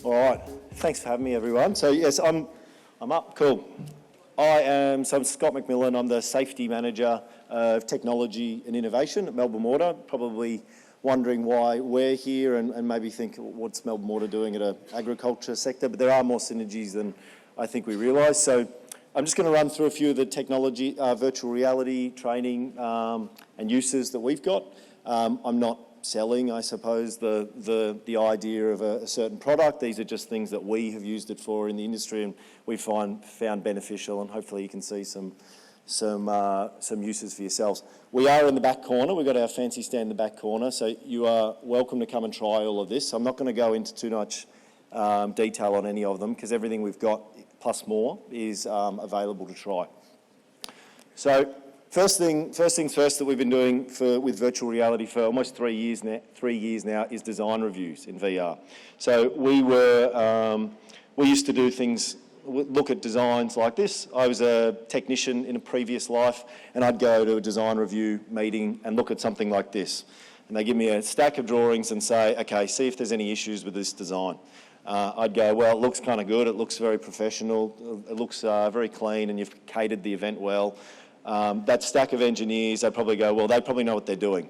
All right, thanks for having me, everyone. So yes, I'm up. Cool. I'm Scott McMillan. I'm the Safety Manager of Technology and Innovation at Melbourne Water. Probably wondering why we're here and maybe think, what's Melbourne Water doing at an agriculture sector? But there are more synergies than I think we realise. So I'm just going to run through a few of the technology, virtual reality training and uses that we've got. I'm not selling, I suppose, the idea of a certain product. These are just things that we have used it for in the industry and we found beneficial, and hopefully you can see some uses for yourselves. We are in the back corner. We've got our fancy stand in the back corner, so you are welcome to come and try all of this. I'm not going to go into too much detail on any of them because everything we've got plus more is available to try. So First things first that we've been doing with virtual reality for almost 3 years now is design reviews in VR. So we used to do things, look at designs like this. I was a technician in a previous life and I'd go to a design review meeting and look at something like this. And they give me a stack of drawings and say, okay, see if there's any issues with this design. I'd go, well, it looks kind of good, it looks very professional, it looks very clean and you've catered the event well. That stack of engineers, they'd probably go, well, they probably know what they're doing.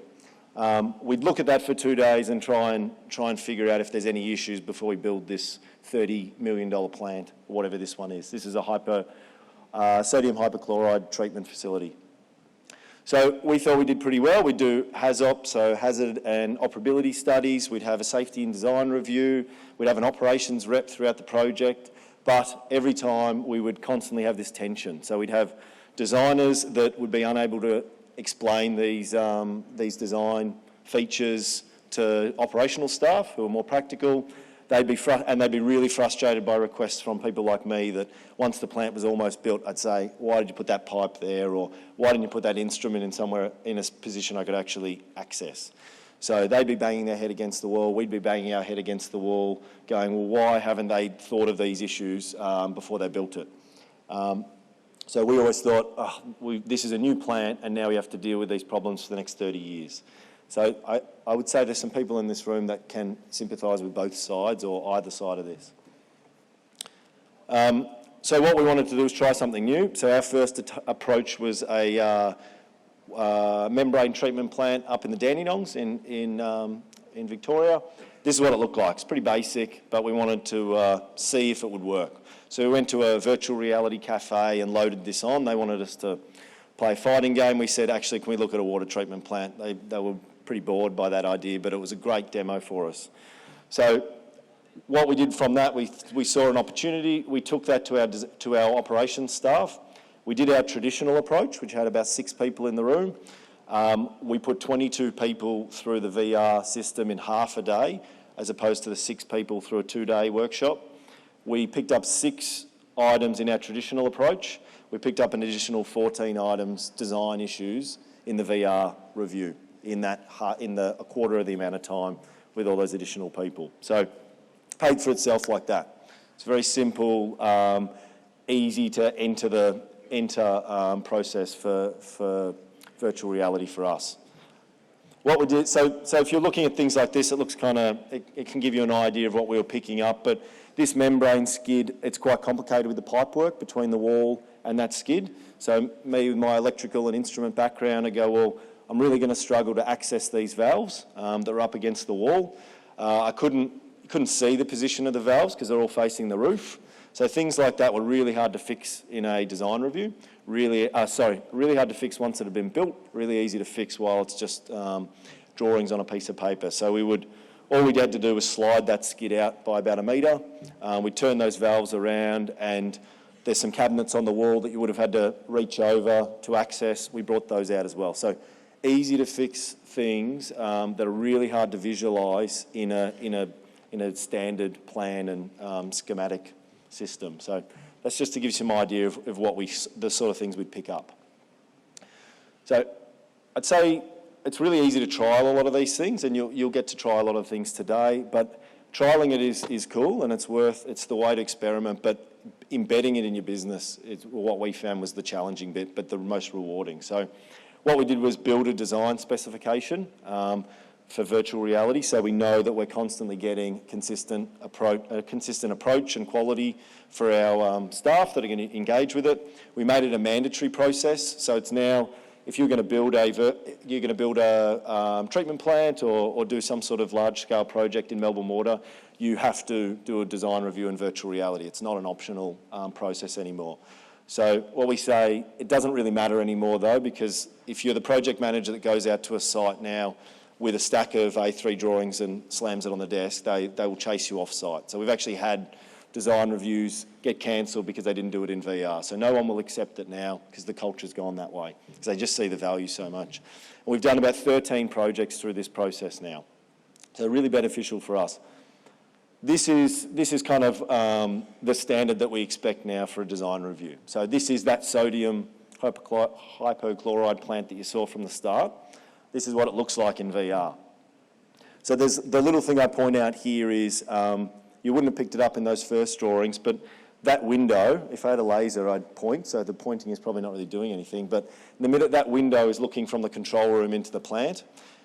We'd look at that for 2 days and try and figure out if there's any issues before we build this $30 million plant, or whatever this one is. This is a sodium hypochlorite treatment facility. So we thought we did pretty well. We'd do HAZOP, so hazard and operability studies. We'd have a safety and design review. We'd have an operations rep throughout the project. But every time we would constantly have this tension. So we'd have designers that would be unable to explain these design features to operational staff who are more practical. They'd be really frustrated by requests from people like me that once the plant was almost built, I'd say, why did you put that pipe there? Or why didn't you put that instrument in somewhere in a position I could actually access? So they'd be banging their head against the wall. We'd be banging our head against the wall going, well, why haven't they thought of these issues before they built it? So we always thought, this is a new plant and now we have to deal with these problems for the next 30 years. So I would say there's some people in this room that can sympathise with both sides or either side of this. So what we wanted to do was try something new. So our first approach was a membrane treatment plant up in the Dandenongs in Victoria. This is what it looked like. It's pretty basic, but we wanted to see if it would work. So we went to a virtual reality cafe and loaded this on. They wanted us to play a fighting game. We said, actually, can we look at a water treatment plant? They were pretty bored by that idea, but it was a great demo for us. So what we did from that, we saw an opportunity. We took that to our operations staff. We did our traditional approach, which had about 6 people in the room. We put 22 people through the VR system in half a day, as opposed to the 6 people through a 2-day workshop. We picked up 6 items in our traditional approach. We picked up an additional 14 items, design issues, in the VR review, in a quarter of the amount of time with all those additional people. So paid for itself like that. It's very simple, easy to enter process for virtual reality for us. What we did, so if you're looking at things like this, it looks it can give you an idea of what we were picking up, but this membrane skid, it's quite complicated with the pipe work between the wall and that skid. So me with my electrical and instrument background, I go, well, I'm really going to struggle to access these valves that are up against the wall. I couldn't see the position of the valves because they're all facing the roof. So things like that were really hard to fix in a design review. Really hard to fix once it had been built, really easy to fix while it's just drawings on a piece of paper. So all we had to do was slide that skid out by about 1 metre. We'd turn those valves around and there's some cabinets on the wall that you would have had to reach over to access. We brought those out as well. So easy to fix things that are really hard to visualise in a standard plan and schematic system. So that's just to give you some idea of the sort of things we'd pick up. So I'd say it's really easy to trial a lot of these things, and you'll get to try a lot of things today, but trialling it is cool and it's the way to experiment, but embedding it in your business is what we found was the challenging bit, but the most rewarding. So what we did was build a design specification for virtual reality, so we know that we're constantly getting a consistent approach and quality for our staff that are going to engage with it. We made it a mandatory process, so it's now, if you're going to build a treatment plant or do some sort of large-scale project in Melbourne Water, you have to do a design review in virtual reality. It's not an optional process anymore. So what we say, it doesn't really matter anymore though, because if you're the project manager that goes out to a site now with a stack of A3 drawings and slams it on the desk, they will chase you off site. So we've actually had design reviews get cancelled because they didn't do it in VR. So no one will accept it now because the culture's gone that way, because they just see the value so much. And we've done about 13 projects through this process now. So really beneficial for us. This is kind of the standard that we expect now for a design review. So this is that sodium hypochlorite plant that you saw from the start. This is what it looks like in VR. So there's the little thing I point out here is, you wouldn't have picked it up in those first drawings, but that window, if I had a laser, I'd point, so the pointing is probably not really doing anything, but the minute that window is looking from the control room into the plant,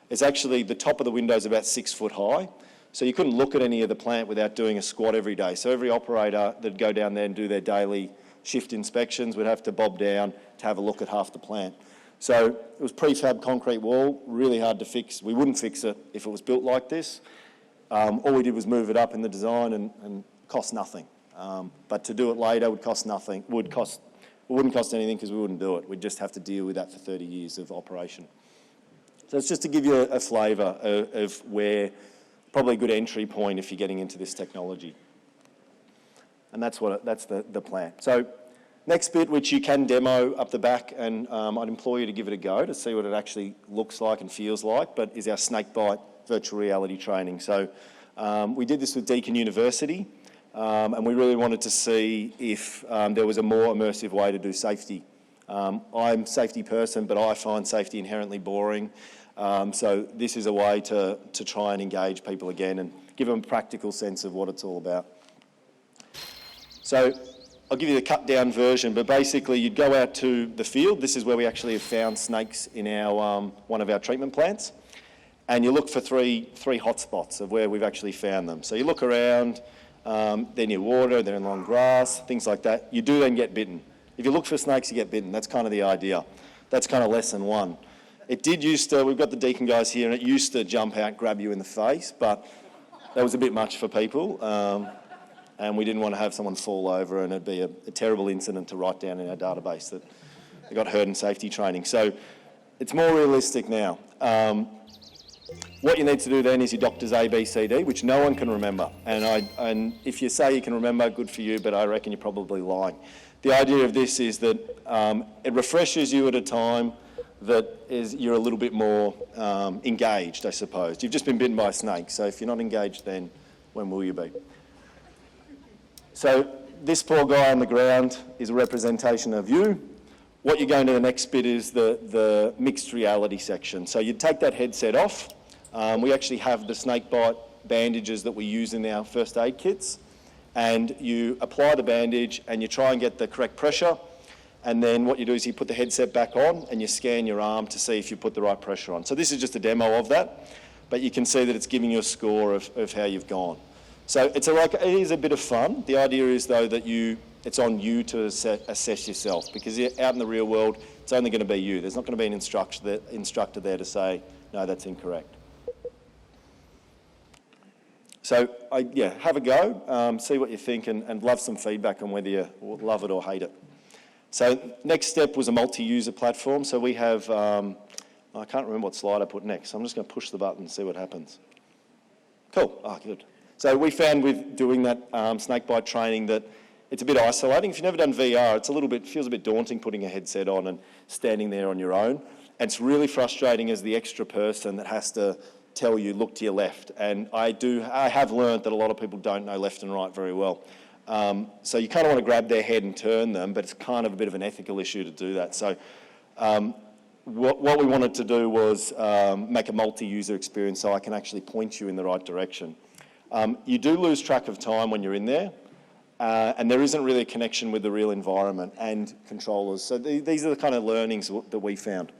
it's actually, the top of the window is about 6 foot high. So you couldn't look at any of the plant without doing a squat every day. So every operator that'd go down there and do their daily shift inspections would have to bob down to have a look at half the plant. So it was prefab concrete wall, really hard to fix. We wouldn't fix it if it was built like this. All we did was move it up in the design and cost nothing. But to do it later would cost nothing. It wouldn't cost anything because we wouldn't do it. We'd just have to deal with that for 30 years of operation. So it's just to give you a flavour of where, probably a good entry point if you're getting into this technology. And that's the plan. So next bit, which you can demo up the back, and I'd implore you to give it a go to see what it actually looks like and feels like, but is our snakebite virtual reality training. So we did this with Deakin University, and we really wanted to see if there was a more immersive way to do safety. I'm a safety person, but I find safety inherently boring. So this is a way to try and engage people again and give them a practical sense of what it's all about. So I'll give you the cut down version, but basically you'd go out to the field. This is where we actually have found snakes in our one of our treatment plants. And you look for three hotspots of where we've actually found them. So you look around, they're near water, they're in long grass, things like that. You do then get bitten. If you look for snakes, you get bitten. That's kind of the idea. That's kind of lesson one. It did used to, we've got the Deakin guys here, and it used to jump out, grab you in the face, but that was a bit much for people. And we didn't want to have someone fall over, and it'd be a terrible incident to write down in our database that they got hurt in safety training. So it's more realistic now. What you need to do then is your doctor's A, B, C, D, which no one can remember. And if you say you can remember, good for you, but I reckon you're probably lying. The idea of this is that it refreshes you at a time that you're a little bit more engaged, I suppose. You've just been bitten by a snake, so if you're not engaged then, when will you be? So this poor guy on the ground is a representation of you. What you're going to the next bit is the mixed reality section. So you'd take that headset off. We actually have the snakebite bandages that we use in our first aid kits. And you apply the bandage and you try and get the correct pressure. And then what you do is you put the headset back on and you scan your arm to see if you put the right pressure on. So this is just a demo of that, but you can see that it's giving you a score of how you've gone. So it is a bit of fun. The idea is though that it's on you to assess yourself, because out in the real world, it's only going to be you. There's not going to be an instructor there to say, no, that's incorrect. So have a go, see what you think, and love some feedback on whether you love it or hate it. So next step was a multi-user platform. So we have, I can't remember what slide I put next, so I'm just going to push the button and see what happens. Cool, good. So we found with doing that snakebite training that it's a bit isolating. If you've never done VR, feels a bit daunting putting a headset on and standing there on your own. And it's really frustrating as the extra person that has to tell you, look to your left. And I have learned that a lot of people don't know left and right very well. So you kind of want to grab their head and turn them, but it's kind of a bit of an ethical issue to do that. So what we wanted to do was make a multi-user experience so I can actually point you in the right direction. You do lose track of time when you're in there, and there isn't really a connection with the real environment and controllers. So these are the kind of learnings that we found.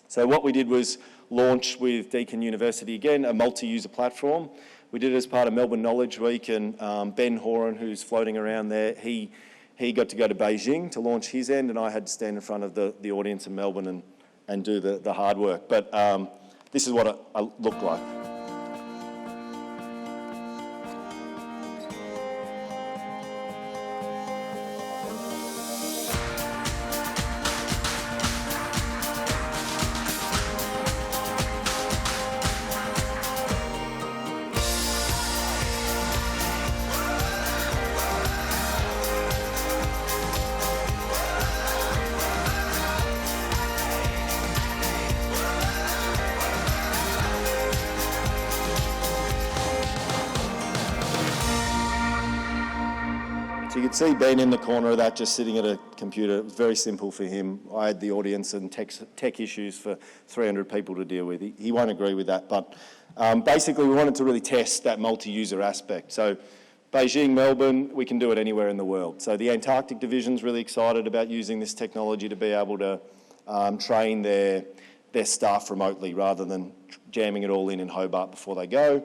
So what we did was launch with Deakin University again, a multi-user platform. We did it as part of Melbourne Knowledge Week, and Ben Horan, who's floating around there, he got to go to Beijing to launch his end, and I had to stand in front of the audience in Melbourne and do the hard work. But this is what it looked like. So you could see Ben in the corner of that, just sitting at a computer. It was very simple for him. I had the audience and tech issues for 300 people to deal with. He won't agree with that, but basically we wanted to really test that multi-user aspect. So Beijing, Melbourne, we can do it anywhere in the world. So the Antarctic Division's really excited about using this technology to be able to train their staff remotely rather than jamming it all in Hobart before they go.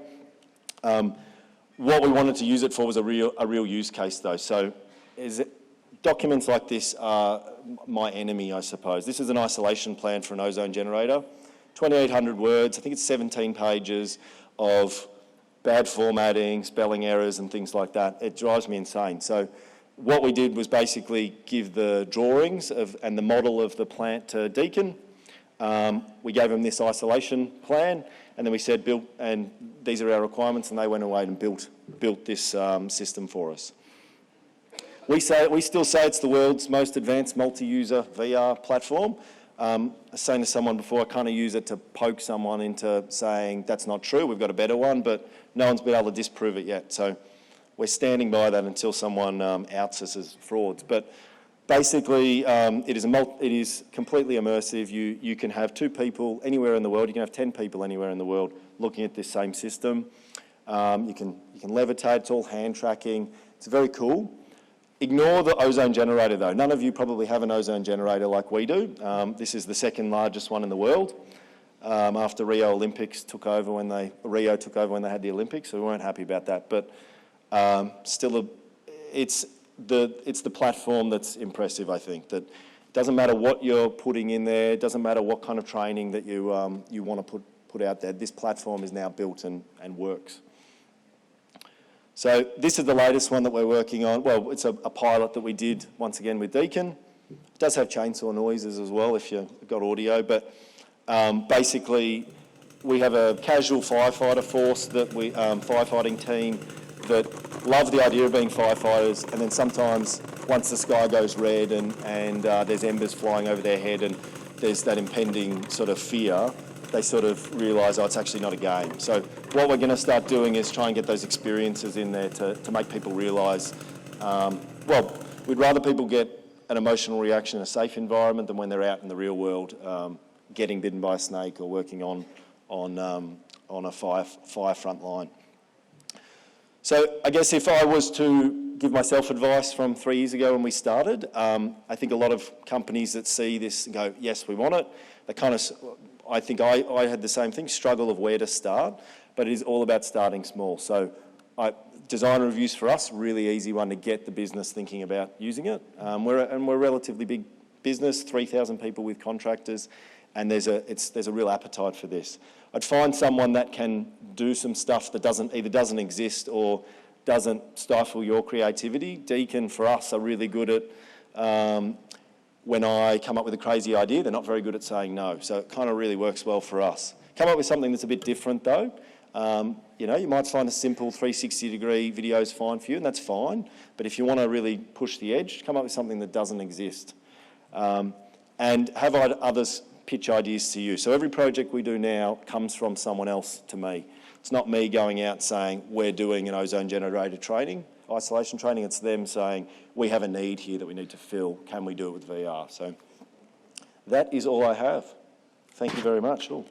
What we wanted to use it for was a real use case though. So documents like this are my enemy, I suppose. This is an isolation plan for an ozone generator. 2,800 words, I think it's 17 pages of bad formatting, spelling errors and things like that. It drives me insane. So what we did was basically give the drawings and the model of the plant to Deakin. We gave them this isolation plan, and then we said, build, and these are our requirements, and they went away and built this system for us. We still say it's the world's most advanced multi-user VR platform. I was saying to someone before, I kind of use it to poke someone into saying that's not true, we've got a better one, but no one's been able to disprove it yet. So we're standing by that until someone outs us as frauds. But basically, it is completely immersive. You can have 2 people anywhere in the world. You can have 10 people anywhere in the world looking at this same system. You can levitate. It's all hand tracking. It's very cool. Ignore the ozone generator though. None of you probably have an ozone generator like we do. This is the second largest one in the world. After Rio took over when they had the Olympics, so we weren't happy about that. But still, it's the platform that's impressive, I think. That it doesn't matter what you're putting in there, it doesn't matter what kind of training that you want to put out there. This platform is now built and works. So this is the latest one that we're working on. Well, it's a pilot that we did once again with Deakin. It does have chainsaw noises as well if you've got audio, but basically we have a casual firefighter force that firefighting team that love the idea of being firefighters, and then sometimes once the sky goes red and there's embers flying over their head and there's that impending sort of fear, they sort of realise, oh, it's actually not a game. So what we're going to start doing is try and get those experiences in there to make people realise, well, we'd rather people get an emotional reaction in a safe environment than when they're out in the real world getting bitten by a snake or working on a fire front line. So I guess if I was to give myself advice from 3 years ago when we started, I think a lot of companies that see this and go, yes, we want it, they kind of, I think I had the same thing, struggle of where to start, but it is all about starting small. So design reviews for us, really easy one to get the business thinking about using it. We're a relatively big business, 3,000 people with contractors, and there's a real appetite for this. I'd find someone that can do some stuff that either doesn't exist or doesn't stifle your creativity. Deakin, for us, are really good at when I come up with a crazy idea, they're not very good at saying no. So it kind of really works well for us. Come up with something that's a bit different though. You might find a simple 360-degree video is fine for you, and that's fine. But if you want to really push the edge, come up with something that doesn't exist. And have others pitch ideas to you. So every project we do now comes from someone else to me. It's not me going out saying, we're doing an ozone generator training, isolation training. It's them saying, we have a need here that we need to fill. Can we do it with VR? So that is all I have. Thank you very much. Ooh.